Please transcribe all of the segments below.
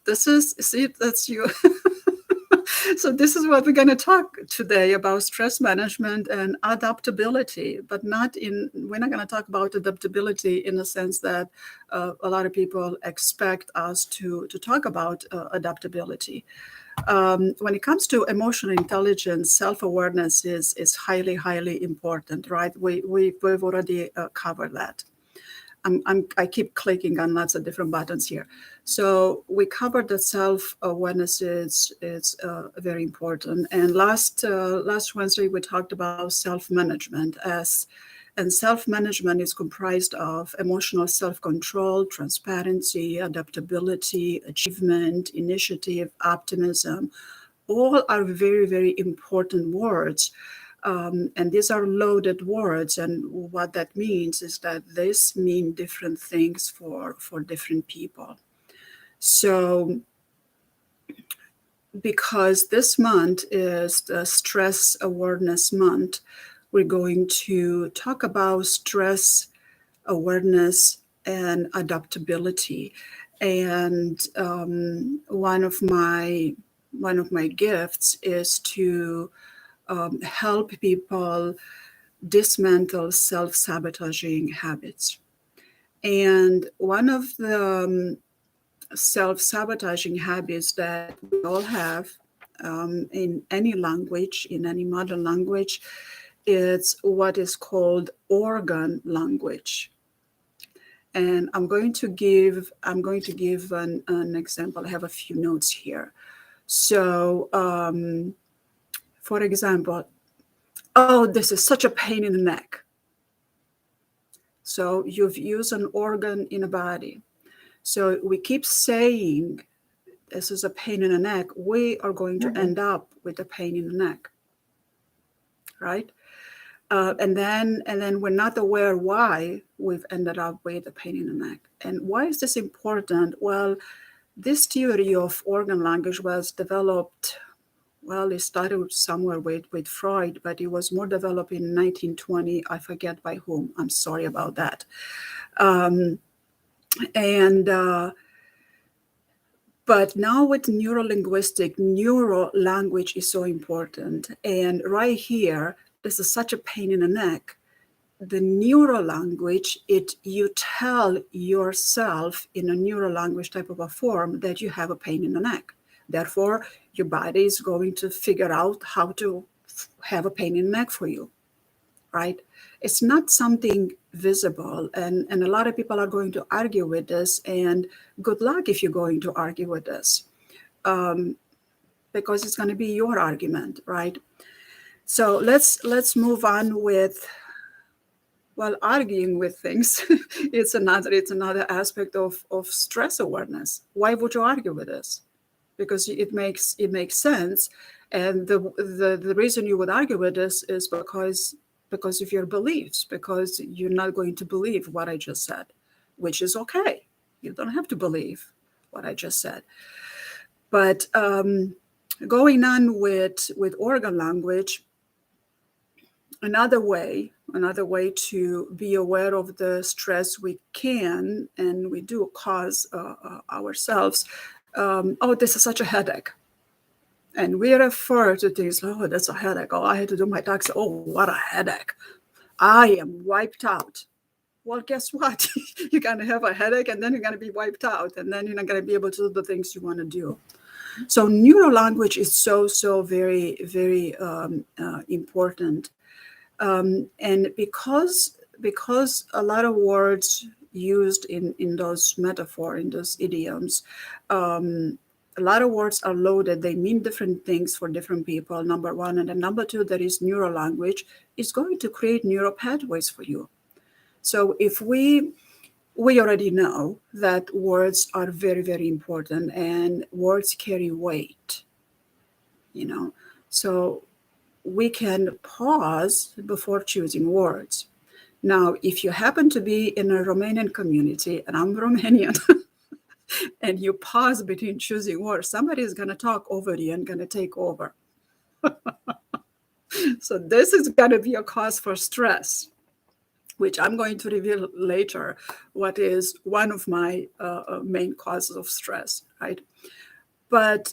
This is, see, that's you. So this is what we're going to talk today about stress management and adaptability, but we're not going to talk about adaptability in the sense that a lot of people expect us to talk about adaptability. When it comes to emotional intelligence, self-awareness is highly, highly important, right? We've already covered that. I keep clicking on lots of different buttons here. So we covered that self-awareness is very important. And last Wednesday we talked about self-management and self-management is comprised of emotional self-control, transparency, adaptability, achievement, initiative, optimism. All are very, very important words. And these are loaded words, and what that means is that these mean different things for different people. So because this month is the Stress Awareness Month, we're going to talk about stress awareness and adaptability. And one of my gifts is to help people dismantle self-sabotaging habits. And one of the self-sabotaging habits that we all have in any language, in any modern language, is what is called organ language. And I'm going to give an example. I have a few notes here. So, for example, oh, this is such a pain in the neck. So you've used an organ in a body. So we keep saying this is a pain in the neck. We are going to end up with a pain in the neck, right? And then we're not aware why we've ended up with a pain in the neck. And why is this important? Well, this theory of organ language was developed. Well, it started somewhere with Freud, but it was more developed in 1920. I forget by whom. I'm sorry about that. But now with neuro-linguistic, neuro-language is so important. And right here, this is such a pain in the neck. The neuro-language, you tell yourself in a neuro-language type of a form that you have a pain in the neck. Therefore, your body is going to figure out how to have a pain in the neck for you, right? It's not something visible. And a lot of people are going to argue with this. And good luck if you're going to argue with this, because it's going to be your argument, right? So let's move on with, well, arguing with things. it's another aspect of stress awareness. Why would you argue with this? Because it makes sense, and the reason you would argue with this is because of your beliefs, because you're not going to believe what I just said, which is okay. You don't have to believe what I just said. But going on with organ language, another way to be aware of the stress we can and we do cause ourselves. Oh, this is such a headache. And we refer to things, oh, that's a headache. Oh, I had to do my taxes. Oh, what a headache. I am wiped out. Well, guess what? You're going to have a headache and then you're going to be wiped out. And then you're not going to be able to do the things you want to do. So neuro-language is so very, very important. And because a lot of words used in those metaphors, in those idioms, a lot of words are loaded. They mean different things for different people, number one. And then number two, that is neuro-language, is going to create neural pathways for you. So if we already know that words are very, very important and words carry weight, so we can pause before choosing words. Now, if you happen to be in a Romanian community, and I'm Romanian, and you pause between choosing words, somebody is going to talk over you and going to take over. So this is going to be a cause for stress. which I'm going to reveal later, what is one of my main causes of stress, right? But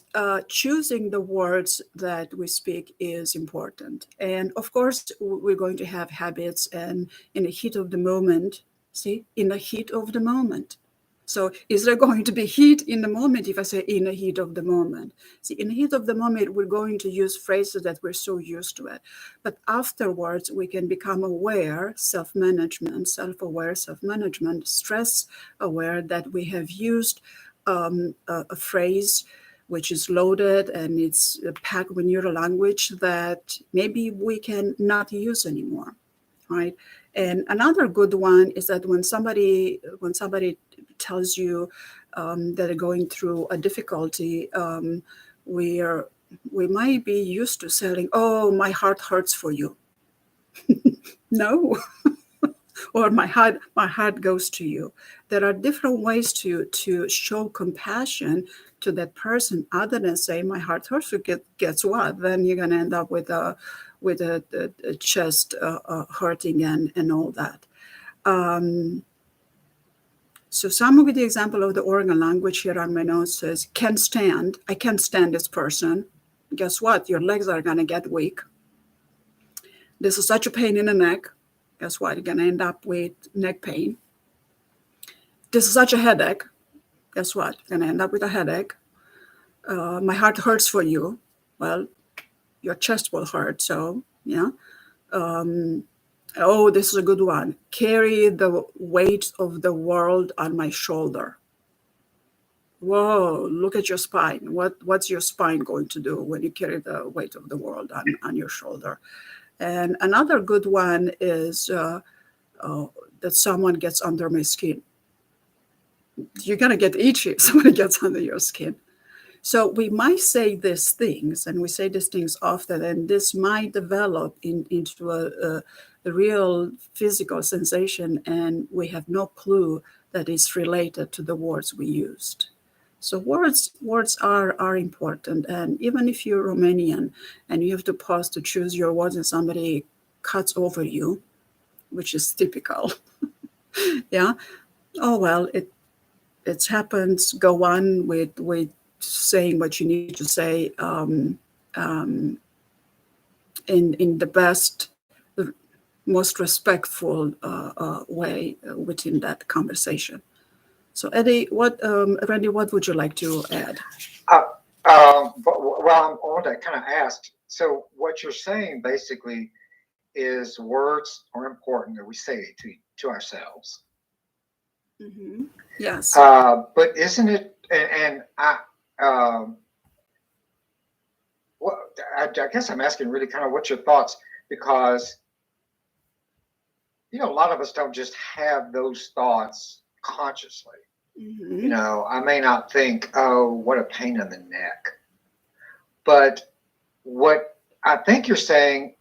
choosing the words that we speak is important. And of course, we're going to have habits, and in the heat of the moment, see, in the heat of the moment. So is there going to be heat in the moment if I say in the heat of the moment? See, in the heat of the moment, we're going to use phrases that we're so used to it. But afterwards, we can become aware, self-management, self-aware, self-management, stress-aware that we have used a phrase which is loaded and it's packed with neural language that maybe we can not use anymore, right? And another good one is that when somebody tells you that they're going through a difficulty, we might be used to saying, "Oh, my heart hurts for you." No. Or my heart goes to you. There are different ways to show compassion to that person other than say my heart hurts for you. Guess what? Then you're going to end up with a chest hurting and all that. So some of the example of the organ language here on my notes says, can't stand. I can't stand this person. Guess what? Your legs are going to get weak. This is such a pain in the neck. Guess what? You're going to end up with neck pain. This is such a headache. Guess what? You're going to end up with a headache. My heart hurts for you. Well, your chest will hurt. So, yeah. Oh, this is a good one. Carry the weight of the world on my shoulder. Whoa, look at your spine. What's your spine going to do when you carry the weight of the world on your shoulder? And another good one is that someone gets under my skin. You're going to get itchy if somebody gets under your skin. So we might say these things, and we say these things often, and this might develop into a real physical sensation, and we have no clue that it's related to the words we used. So words are important, and even if you're Romanian and you have to pause to choose your words and somebody cuts over you, which is typical, yeah. Oh well, it happens. Go on with saying what you need to say in the best, the most respectful way within that conversation. So Eddie, Randy, what would you like to add? Well, I want to kind of ask. So, what you're saying basically is words are important that we say to ourselves. Mm-hmm. Yes. But isn't it? And I, um, well, I guess I'm asking really kind of what's your thoughts, because a lot of us don't just have those thoughts consciously. Mm-hmm. I may not think, oh, what a pain in the neck. But what I think you're saying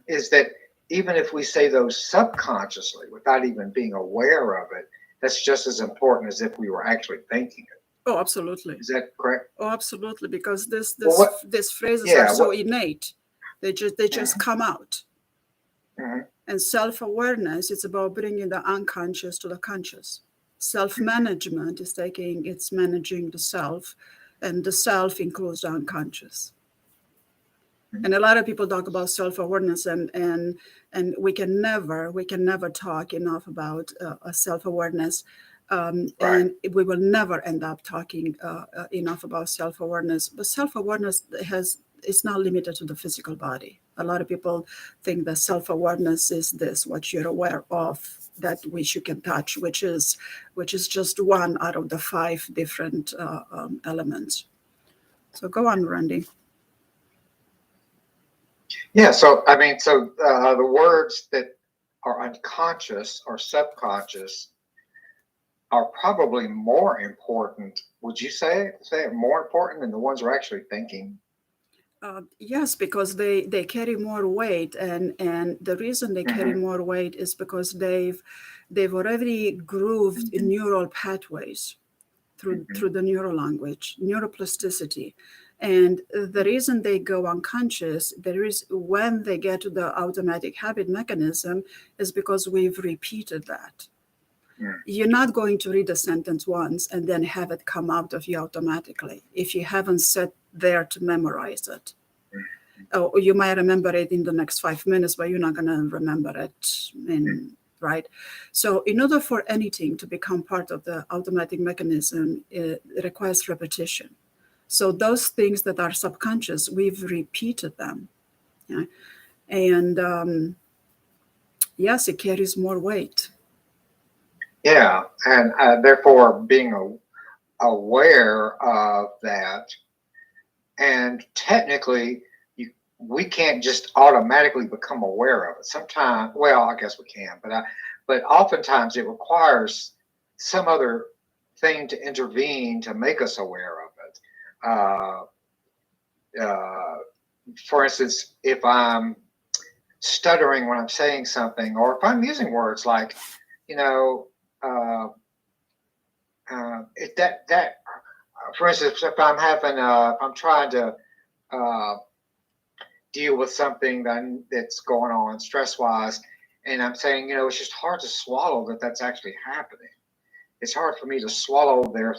is that even if we say those subconsciously without even being aware of it, that's just as important as if we were actually thinking it. Oh, absolutely. Is that correct? Oh, absolutely. Because Well, these phrases are yeah, so innate. They just come out. Mhm. And self-awareness is about bringing the unconscious to the conscious. Self-management is it's managing the self, and the self includes the unconscious. And a lot of people talk about self-awareness, and we can never talk enough about self-awareness, Right. and we will never end up talking enough about self-awareness. But self-awareness it's not limited to the physical body. A lot of people think that self-awareness is this, what you're aware of, that which you can touch, which is just one out of the 5 different elements. So go on, Randy. Yeah. So, I mean, the words that are unconscious or subconscious are probably more important. Would you say more important than the ones we're actually thinking? Yes, because they carry more weight, and the reason they carry Mm-hmm. more weight is because they've already grooved in neural pathways through Mm-hmm. the neural language, neuroplasticity. And the reason they go unconscious, there is when they get to the automatic habit mechanism, is because we've repeated that. You're not going to read a sentence once and then have it come out of you automatically if you haven't sat there to memorize it. Oh, you might remember it in the next 5 minutes, but you're not going to remember it right? So in order for anything to become part of the automatic mechanism, it requires repetition. So those things that are subconscious, we've repeated them. Yeah? And yes, it carries more weight. Yeah, and therefore being aware of that, and technically, we can't just automatically become aware of it. Sometimes, well, I guess we can, but oftentimes it requires some other thing to intervene to make us aware of it. For instance, if I'm stuttering when I'm saying something, or if I'm using words like, you know, if that for instance, if I'm trying to deal with something that's going on stress-wise, and I'm saying, it's just hard to swallow that's actually happening. It's hard for me to swallow their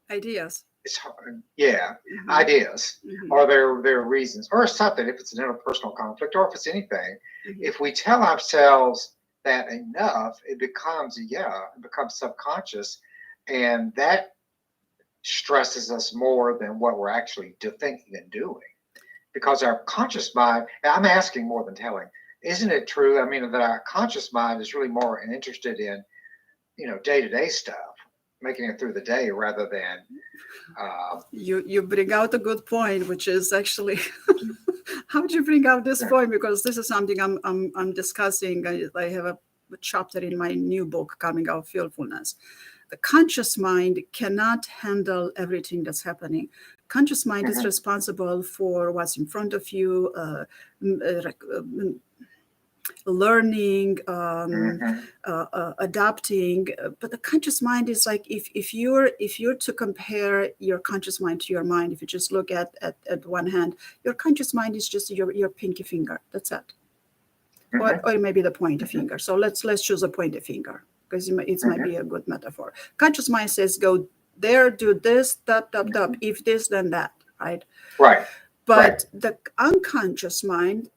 ideas. It's hard, yeah, ideas, or their reasons, or something. If it's an interpersonal conflict, or if it's anything, if we tell ourselves that enough, it becomes subconscious, and that stresses us more than what we're actually thinking and doing, because our conscious mind, I'm asking more than telling, isn't it true? I mean, that our conscious mind is really more interested in, day-to-day stuff, making it through the day, rather than you bring out a good point, which is actually how do you bring out this point? Because this is something I'm discussing. I have a chapter in my new book coming out, Fearfulness. The conscious mind cannot handle everything that's happening. Conscious mind is responsible for what's in front of you, learning, adapting. But the conscious mind is like, if you're to compare your conscious mind to your mind, if you just look at one hand, your conscious mind is just your pinky finger. That's it. Or maybe the pointer finger. So let's choose a pointer finger, because it might be a good metaphor. Conscious mind says, go there, do this, if this, then that, right? Right. But the unconscious mind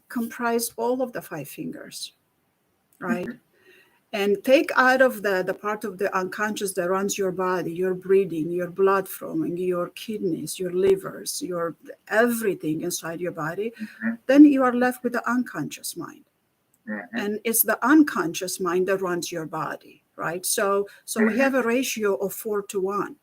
comprise all of the 5 fingers, right? And take out of the part of the unconscious that runs your body, your breathing, your blood flowing, your kidneys, your livers, your everything inside your body, then you are left with the unconscious mind. And it's the unconscious mind that runs your body, right? So we have a ratio of 4-1.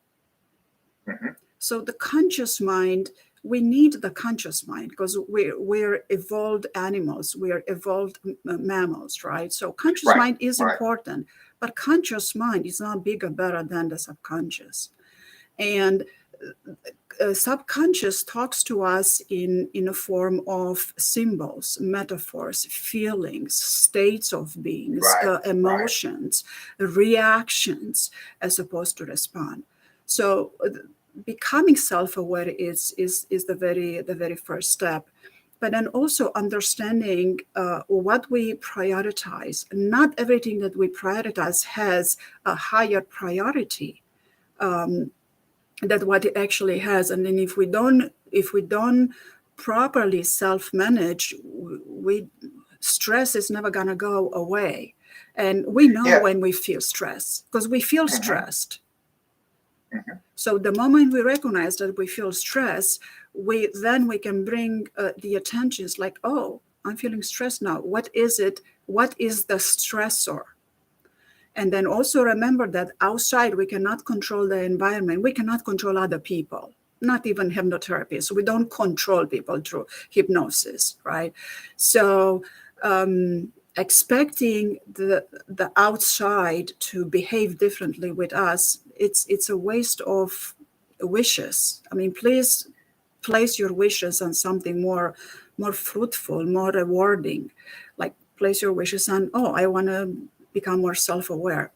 So the conscious mind, we need the conscious mind, because we're evolved animals, we're evolved mammals, right? So conscious mind is important, but conscious mind is not bigger, better than the subconscious. And subconscious talks to us in a form of symbols, metaphors, feelings, states of beings, emotions, reactions, as opposed to respond. So becoming self-aware is the very first step. But then also understanding what we prioritize. Not everything that we prioritize has a higher priority than what it actually has. And then if we don't properly self-manage, stress is never gonna go away. And we know when we feel stressed, because we feel stressed. So the moment we recognize that we feel stress, we can bring the attention. It's like, oh, I'm feeling stressed now. What is it? What is the stressor? And then also remember that outside, we cannot control the environment. We cannot control other people, not even hypnotherapy. So we don't control people through hypnosis, right? So expecting the outside to behave differently with us, it's a waste of wishes. I mean, please place your wishes on something more fruitful, more rewarding. Like place your wishes on, oh, I want to become more self-aware.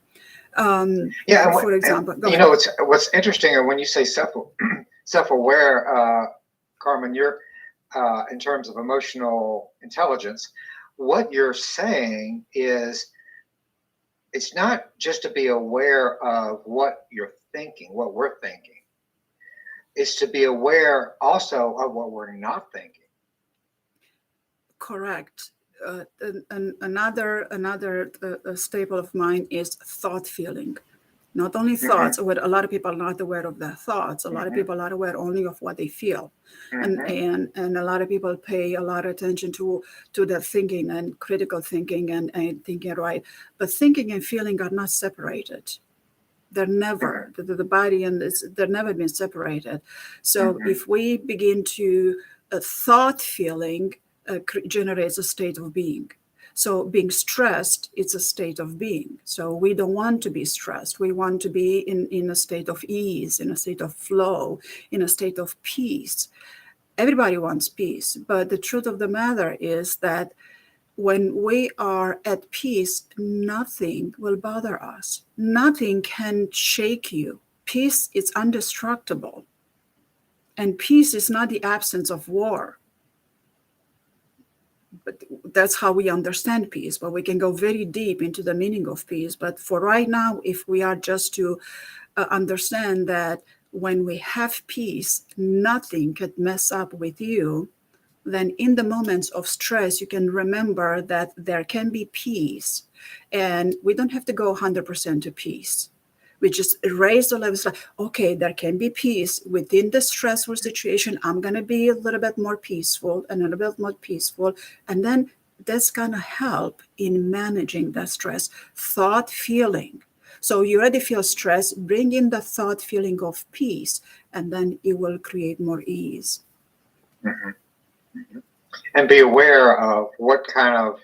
Yeah, For example, go you ahead. know, what's interesting, and when you say self-aware, Carmen, you're in terms of emotional intelligence, what you're saying is it's not just to be aware of what you're thinking, what we're thinking. It's to be aware also of what we're not thinking. Correct. Another staple of mine is thought feeling. Not only thoughts, Mm-hmm. what a lot of people are not aware of their thoughts. A lot of Mm-hmm. people are aware only of what they feel, Mm-hmm. and a lot of people pay a lot of attention to their thinking and critical thinking and thinking right. But thinking and feeling are not separated. They're never the body and they're never been separated. So Mm-hmm. if we begin to thought feeling generates a state of being. So being stressed, it's a state of being. So we don't want to be stressed. We want to be in a state of ease, in a state of flow, in a state of peace. Everybody wants peace, but the truth of the matter is that when we are at peace, nothing will bother us. Nothing can shake you. Peace is indestructible. And peace is not the absence of war. But that's how we understand peace. But we can go very deep into the meaning of peace. But for right now, if we are just to understand that when we have peace, nothing can mess up with you, then in the moments of stress, you can remember that there can be peace. And we don't have to go 100% to peace. We just raise the levels like, okay, there can be peace within the stressful situation. I'm going to be a little bit more peaceful and a little bit more peaceful. And then that's going to help in managing the stress. Thought, feeling. So you already feel stress, bring in the thought, feeling of peace, and then it will create more ease. Mm-hmm. Mm-hmm. And be aware of what kind of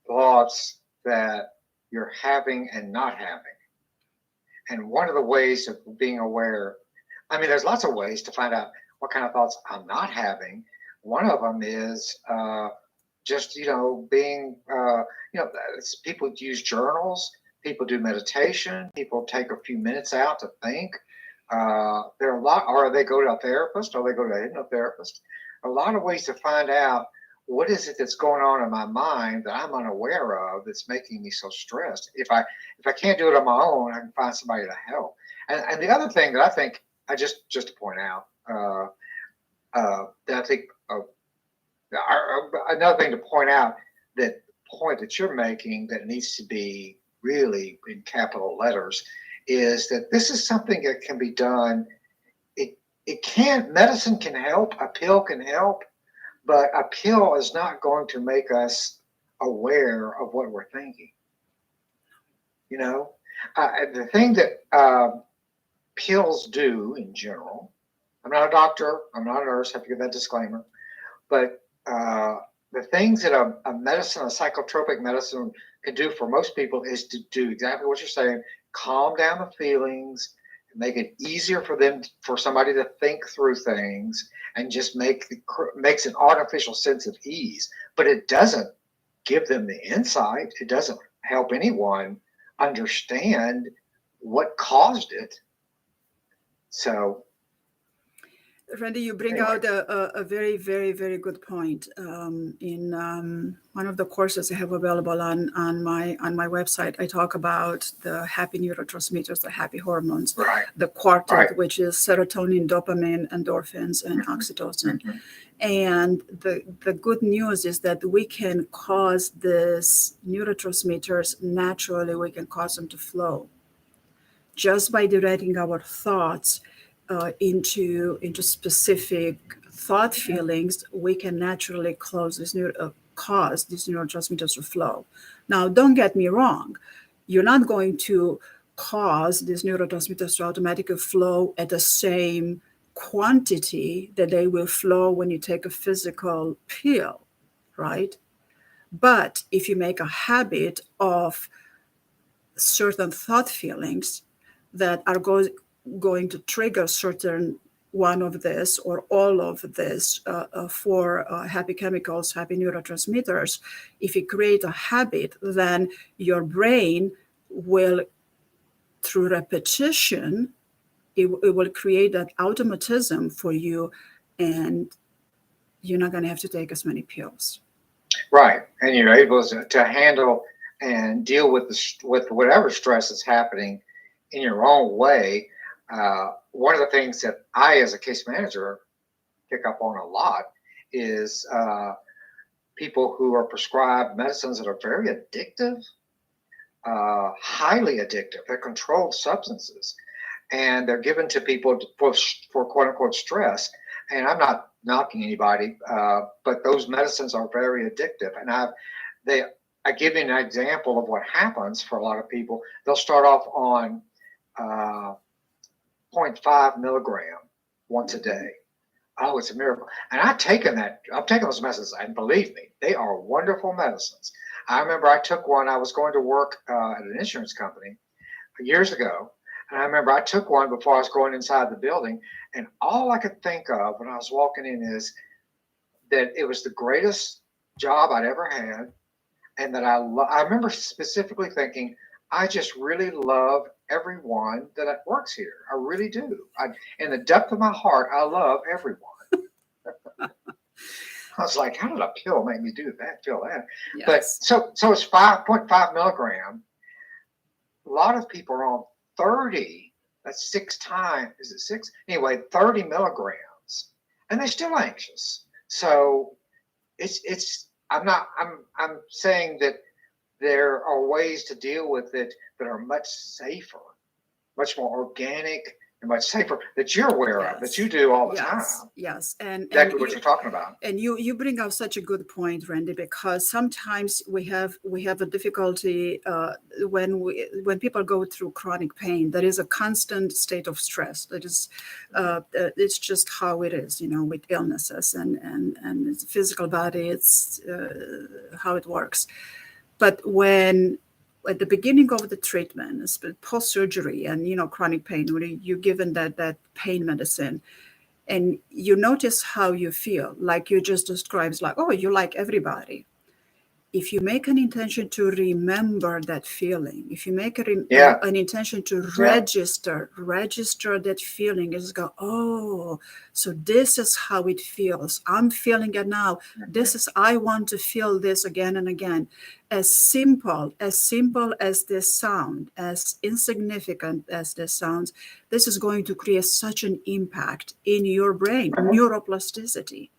thoughts that you're having and not having. And one of the ways of being aware, I mean, there's lots of ways to find out what kind of thoughts I'm not having. One of them is just, being, people use journals, people do meditation, people take a few minutes out to think. There are a lot, or they go to a therapist, or they go to a hypnotherapist. A lot of ways to find out what is it that's going on in my mind that I'm unaware of that's making me so stressed. If I can't do it on my own, I can find somebody to help. And the other thing that I think just to point out that I think another thing to point out, that point that you're making that needs to be really in capital letters, is that this is something that can be done. It can't, medicine can help, a pill can help, but a pill is not going to make us aware of what we're thinking. You know, the thing that pills do in general, I'm not a doctor, I'm not a nurse, I have to give that disclaimer, but the things that a medicine, a psychotropic medicine can do for most people is to do exactly what you're saying, calm down the feelings, make it easier for somebody to think through things, and just makes an artificial sense of ease. But it doesn't give them the insight. It doesn't help anyone understand what caused it. So Randy, you bring anyway. out a very, very, very good point. In one of the courses I have available on my website, I talk about the happy neurotransmitters, the happy hormones, Right. the quartet, Right. which is serotonin, dopamine, endorphins, and oxytocin. Mm-hmm. And the good news is that we can cause these neurotransmitters naturally. We can cause them to flow just by directing our thoughts into specific thought feelings. We can naturally cause these neurotransmitters to flow. Now, don't get me wrong. You're not going to cause these neurotransmitters to automatically flow at the same quantity that they will flow when you take a physical pill, right? But if you make a habit of certain thought feelings that are going to trigger certain one of this or all of this for happy chemicals, happy neurotransmitters. If you create a habit, then your brain will through repetition, it will create that automatism for you, and you're not going to have to take as many pills. Right, and you're able to handle and deal with with whatever stress is happening in your own way. One of the things that I, as a case manager, pick up on a lot is people who are prescribed medicines that are very addictive, highly addictive. They're controlled substances, and they're given to people for quote unquote stress. And I'm not knocking anybody, but those medicines are very addictive. And I give you an example of what happens for a lot of people. They'll start off on 0.5 milligram once a day. Oh, it's a miracle. And I've taken those medicines, and believe me, they are wonderful medicines. I remember I took one. I was going to work at an insurance company years ago. And I remember I took one before I was going inside the building. And all I could think of when I was walking in is that it was the greatest job I'd ever had. And that I remember specifically thinking, I just really love everyone that works here. I really do. In the depth of my heart, I love everyone. I was like, how did a pill make me do that? Feel that? Yes. But so it's 5.5 milligram. A lot of people are on 30. That's 6 times. Is it 6? Anyway, 30 milligrams, and they're still anxious. So I'm saying that there are ways to deal with it that are much safer, much more organic, and much safer, that you're aware of, that you do all the time. Yes, and exactly what you're talking about. And you bring up such a good point, Randy, because sometimes we have a difficulty when people go through chronic pain. There is a constant state of stress. That is, it's just how it is, with illnesses and it's the physical body. It's how it works. But when at the beginning of the treatment, post-surgery and, chronic pain, when you're given that pain medicine, and you notice how you feel, like you just described, like, oh, you like everybody. If you make an intention to remember that feeling, if you make an intention to register that feeling, is go, oh, so this is how it feels. I'm feeling it now. I want to feel this again and again. As simple as this sound, as insignificant as this sounds, this is going to create such an impact in your brain, neuroplasticity.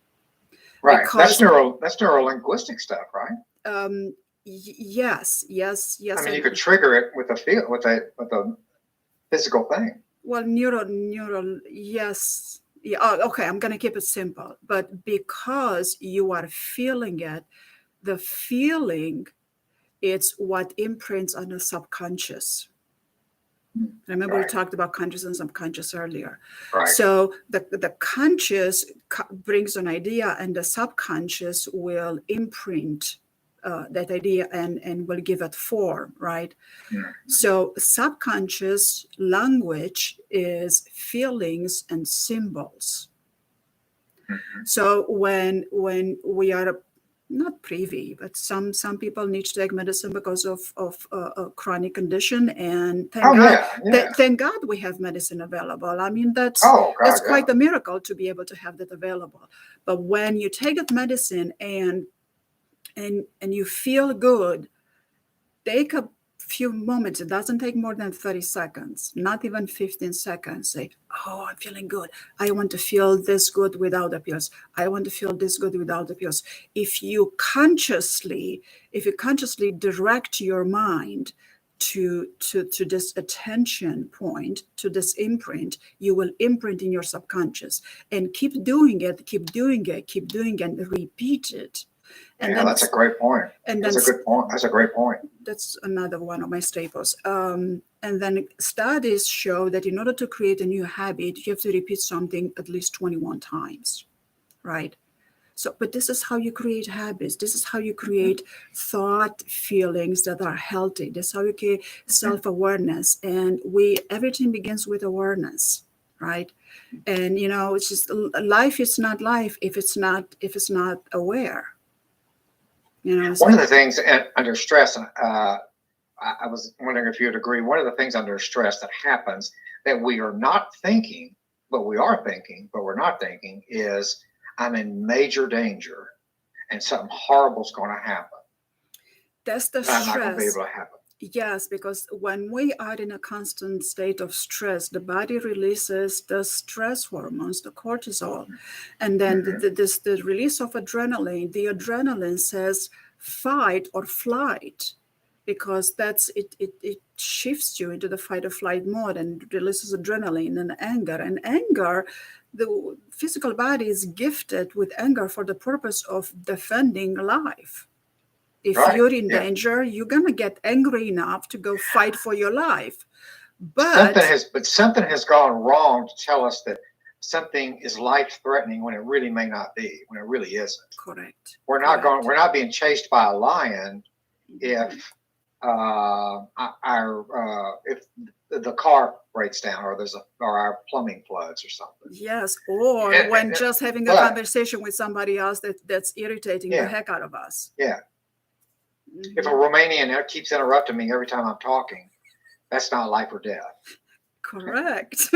Right. Because that's neuro-linguistic stuff, right? Yes. I mean, you could trigger it with a physical thing. Well, yes. Yeah, okay, I'm going to keep it simple. But because you are feeling it, the feeling, it's what imprints on the subconscious. Remember, we talked about conscious and subconscious earlier. Right. So the conscious brings an idea, and the subconscious will imprint that idea and will give it form, right? Mm-hmm. So subconscious language is feelings and symbols. Mm-hmm. So when we are not privy, but some people need to take medicine because of a chronic condition, and thank God we have medicine available. I mean, that's quite a miracle to be able to have that available. But when you take that medicine and you feel good, take a few moments. It doesn't take more than 30 seconds, not even 15 seconds. Say, oh, I'm feeling good. I want to feel this good without the pills. I want to feel this good without the pills. If you consciously direct your mind to this attention point, to this imprint, you will imprint in your subconscious, and keep doing it, and repeat it. And that's a great point. That's a good point. That's a great point. That's another one of my staples. And then studies show that in order to create a new habit, you have to repeat something at least 21 times, right? So, but this is how you create habits. This is how you create thought, feelings that are healthy. This is how you create self-awareness. And everything begins with awareness, right? And it's just, life is not life if it's not aware. One of the things under stress, I was wondering if you'd agree. One of the things under stress that happens that we are not thinking, but we are thinking, but we're not thinking, is I'm in major danger and something horrible's going to happen. That's the But I'm not going to be stress. able to happen. Yes, because when we are in a constant state of stress, the body releases the stress hormones, the cortisol, and then the release of adrenaline. The adrenaline says fight or flight, because it shifts you into the fight or flight mode and releases adrenaline and anger. And anger, the physical body is gifted with anger for the purpose of defending life. If Right? you're in Yeah. danger, you're gonna get angry enough to go fight for your life. But Something has gone wrong to tell us that something is life threatening when it really may not be, when it really isn't. correct. We're not being chased by a lion if if the car breaks down or or our plumbing floods or something. Yes, or when just having a conversation with somebody else that's irritating the heck out of us. Yeah. If a Romanian keeps interrupting me every time I'm talking, that's not life or death. Correct.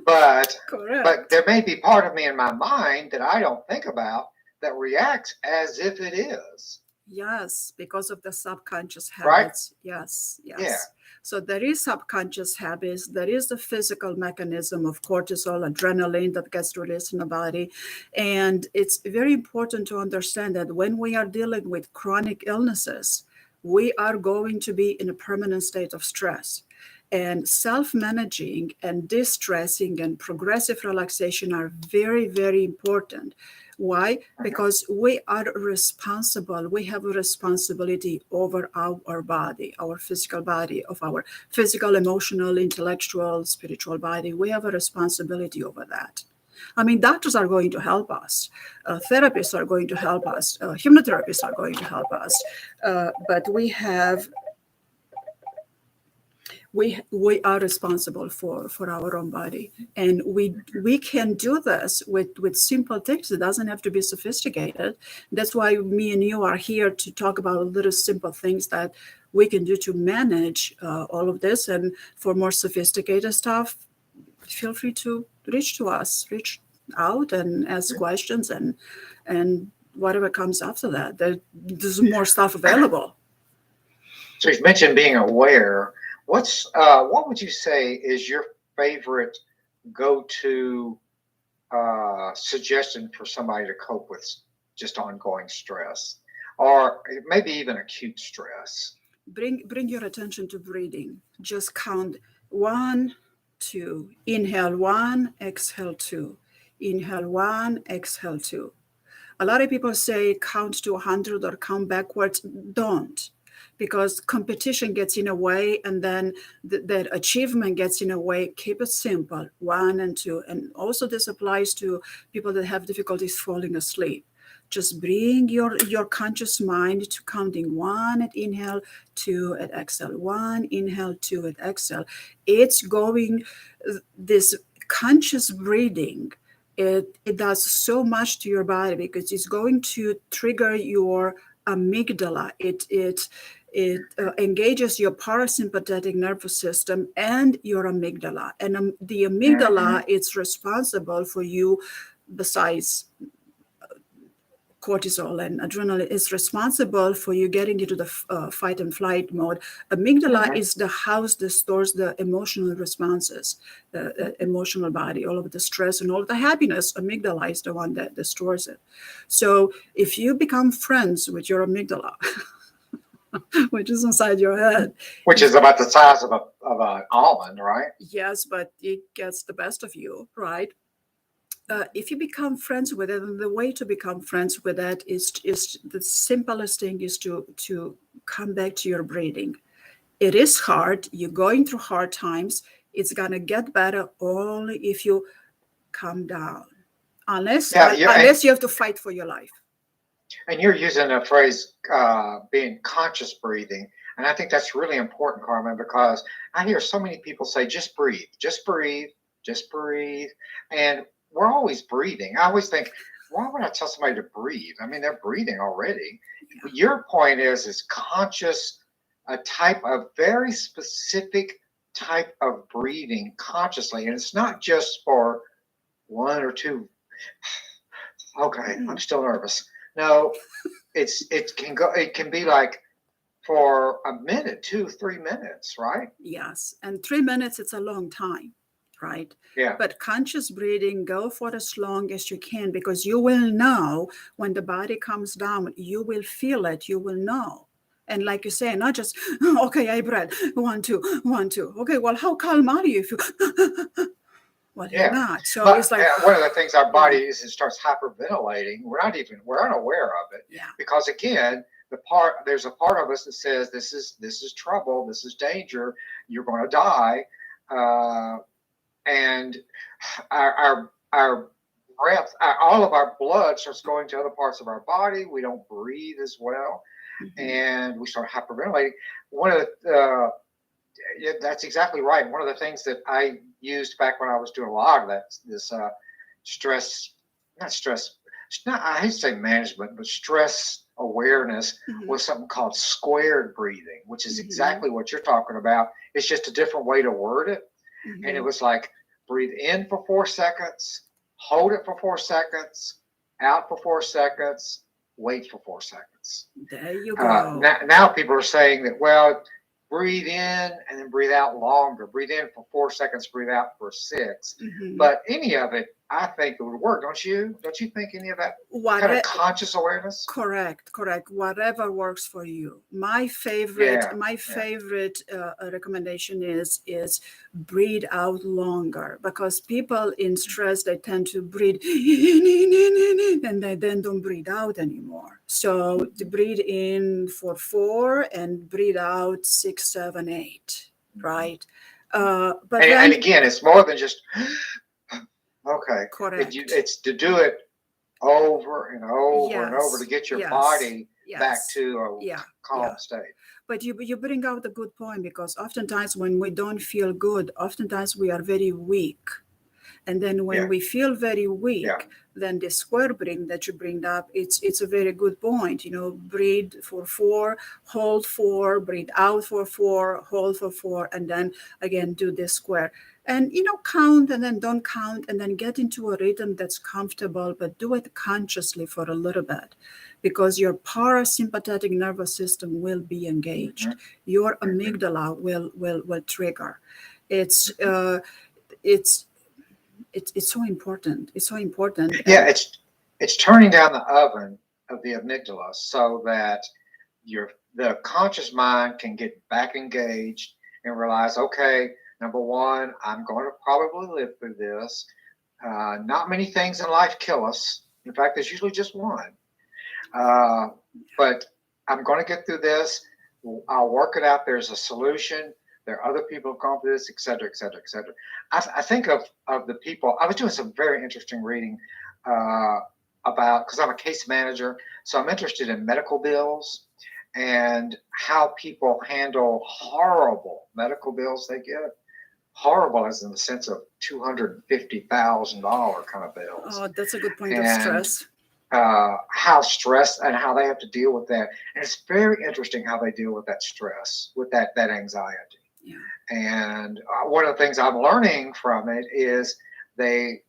But Correct. But there may be part of me in my mind that I don't think about that reacts as if it is. Yes, because of the subconscious habits. Right? Yes. Yeah. So there is subconscious habits. There is the physical mechanism of cortisol, adrenaline that gets released in the body. And it's very important to understand that when we are dealing with chronic illnesses, we are going to be in a permanent state of stress. And self-managing and distressing and progressive relaxation are very, very important. Why? Because we are responsible. We have a responsibility over our body, our physical body, of our physical, emotional, intellectual, spiritual body. We have a responsibility over that. I mean, doctors are going to help us. Therapists are going to help us. Hypnotherapists are going to help us. But we are responsible for our own body, and we can do this with simple things. It doesn't have to be sophisticated. That's why me and you are here to talk about little simple things that we can do to manage all of this. And for more sophisticated stuff, feel free to reach out and ask questions, and whatever comes after that, there's more stuff available. So you mentioned being aware. What would you say is your favorite go-to suggestion for somebody to cope with just ongoing stress, or maybe even acute stress? Bring your attention to breathing. Just count 1, 2. Inhale 1, exhale 2. Inhale 1, exhale 2. A lot of people say count to 100 or count backwards. Don't. Because competition gets in a way, and then that achievement gets in a way. Keep it simple, 1 and 2. And also this applies to people that have difficulties falling asleep. Just bring your conscious mind to counting 1 at inhale, 2 at exhale, 1, inhale, 2 at exhale. It's going, this conscious breathing, it does so much to your body, because it's going to trigger your amygdala. It engages your parasympathetic nervous system and your amygdala. And the amygdala is responsible for you, besides cortisol and adrenaline, is responsible for you getting into the fight and flight mode. Amygdala is the house that stores the emotional responses, the emotional body, all of the stress and all of the happiness. Amygdala is the one that stores it. So if you become friends with your amygdala, which is inside your head, which is about the size of an almond, right? Yes, but it gets the best of you, right? If you become friends with it, and the way to become friends with that is the simplest thing is to come back to your breathing. It is hard. You're going through hard times. It's gonna get better only if you calm down. Unless you have to fight for your life. And you're using a phrase, being conscious breathing. And I think that's really important, Carmen, because I hear so many people say, just breathe, just breathe, just breathe. And we're always breathing. I always think, why would I tell somebody to breathe? I mean, they're breathing already. Yeah. Your point is conscious a type of very specific type of breathing consciously. And it's not just for one or two. Okay, I'm still nervous. No, it can be like for a minute, 2, 3 minutes, right? Yes. And 3 minutes, it's a long time, right? Yeah. But conscious breathing, go for as long as you can, because you will know when the body comes down, you will feel it, you will know. And like you say, not just, okay, I breath, 1, 2, 1, 2. Okay, well, how calm are you if you, well, you're Yeah. not. So But it's like, one of the things our yeah, body is, it starts hyperventilating. We're unaware of it yeah, because again, there's a part of us that says this is trouble, this is danger, you're going to die, and our breath, all of our blood starts going to other parts of our body. We don't breathe as well, and we start hyperventilating. One of the Yeah, that's exactly right. One of the things that I used back when I was doing a lot of this stress, not stress, not, I hate to say management, but stress awareness was something called squared breathing, which is exactly what you're talking about. It's just a different way to word it. And it was like breathe in for 4 seconds, hold it for 4 seconds, out for 4 seconds, wait for 4 seconds. there you go. Now people are saying that, well, breathe in and then breathe out longer. Breathe in for 4 seconds, breathe out for 6. But any of it, I think it would work, don't you? Don't you think any of that kind of conscious awareness? Correct. Whatever works for you. My favorite, Yeah. recommendation is breathe out longer, because people in stress, they tend to breathe in and they then don't breathe out anymore. So to breathe in for 4 and breathe out 6, 7, 8, right? And again, it's more than just okay. Correct. It's to do it over and over and over to get your body back to a calm state. But you bring out a good point, because oftentimes when we don't feel good, oftentimes we are very weak. And then when we feel very weak, then the square breathing that you bring up, it's a very good point. Breathe for 4, hold 4, breathe out for 4, hold for 4, and then again do this square. And count and then don't count, and then get into a rhythm that's comfortable, but do it consciously for a little bit, because your parasympathetic nervous system will be engaged. Your amygdala will trigger. It's so important. It's so important. Yeah, it's turning down the oven of the amygdala so that the conscious mind can get back engaged and realize, okay, number one, I'm going to probably live through this. Not many things in life kill us. In fact, there's usually just one. But I'm going to get through this. I'll work it out. There's a solution. There are other people who've gone through this, et cetera, et cetera, et cetera. I think of the people. I was doing some very interesting reading about, because I'm a case manager, so I'm interested in medical bills and how people handle horrible medical bills they get. Horrible as in the sense of $250,000 kind of bills. Oh, that's a good point of stress. How stressed and how they have to deal with that. And it's very interesting how they deal with that stress, with that anxiety. Yeah. And one of the things I'm learning from it is they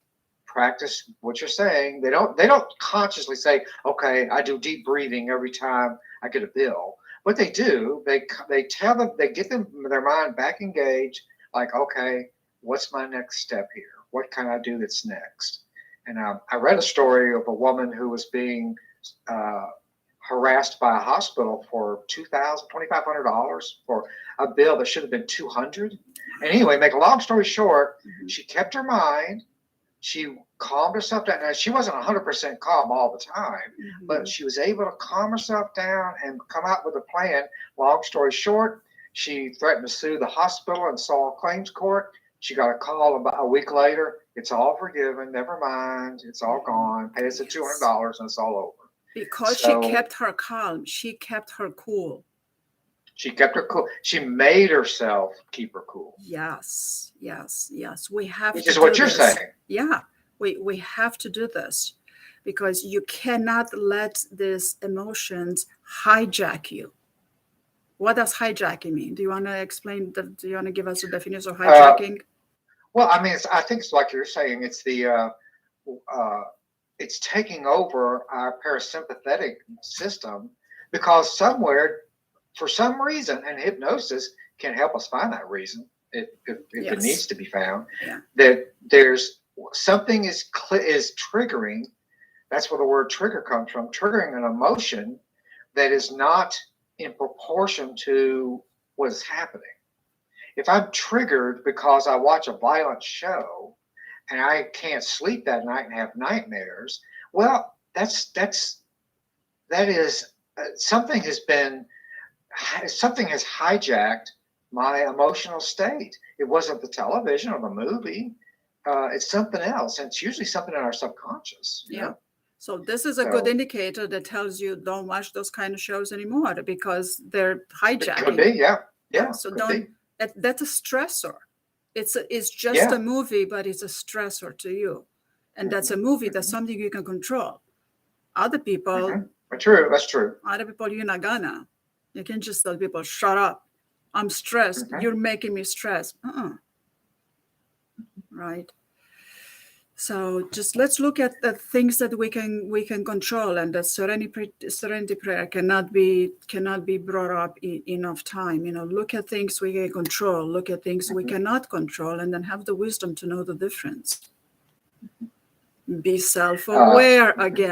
practice what you're saying. They don't consciously say, okay, I do deep breathing every time I get a bill. What they do, they get their mind back engaged, like, okay, what's my next step here? What can I do that's next? And I read a story of a woman who was being harassed by a hospital for $2,500 for a bill that should have been $200. And anyway, make a long story short, she kept her mind. She calmed herself down. Now, she wasn't 100% calm all the time, but she was able to calm herself down and come out with a plan. Long story short, she threatened to sue the hospital and saw a claims court. She got a call about a week later. It's all forgiven. Never mind. It's all gone. Pay us the $200 and it's all over. Because she kept her calm. She kept her cool. She kept her cool. She made herself keep her cool. Yes. We have Which to is what you're this. saying. Yeah. We have to do this, because you cannot let these emotions hijack you. What does hijacking mean? Do you want to explain? Do you want to give us a definition of hijacking? Well, I mean, I think it's like you're saying. It's taking over our parasympathetic system because somewhere, for some reason, and hypnosis can help us find that reason if it needs to be found. Yeah. That there's something is triggering. That's where the word trigger comes from. Triggering an emotion that is not in proportion to what is happening. If I'm triggered because I watch a violent show and I can't sleep that night and have nightmares, well, that is something has hijacked my emotional state. It wasn't the television or the movie. It's something else, and it's usually something in our subconscious. Yeah. So this is a good indicator that tells you don't watch those kind of shows anymore because they're hijacking. It could be, yeah. So don't. That's a stressor. It's just a movie, but it's a stressor to you, and that's a movie. That's something you can control. Other people, true. That's true. Other people, you're not gonna. You can just tell people, "Shut up! I'm stressed. You're making me stressed." Right. So just let's look at the things that we can control, and the serenity prayer cannot be brought up enough time. Look at things we can control, look at things we cannot control, and then have the wisdom to know the difference. Be self-aware again.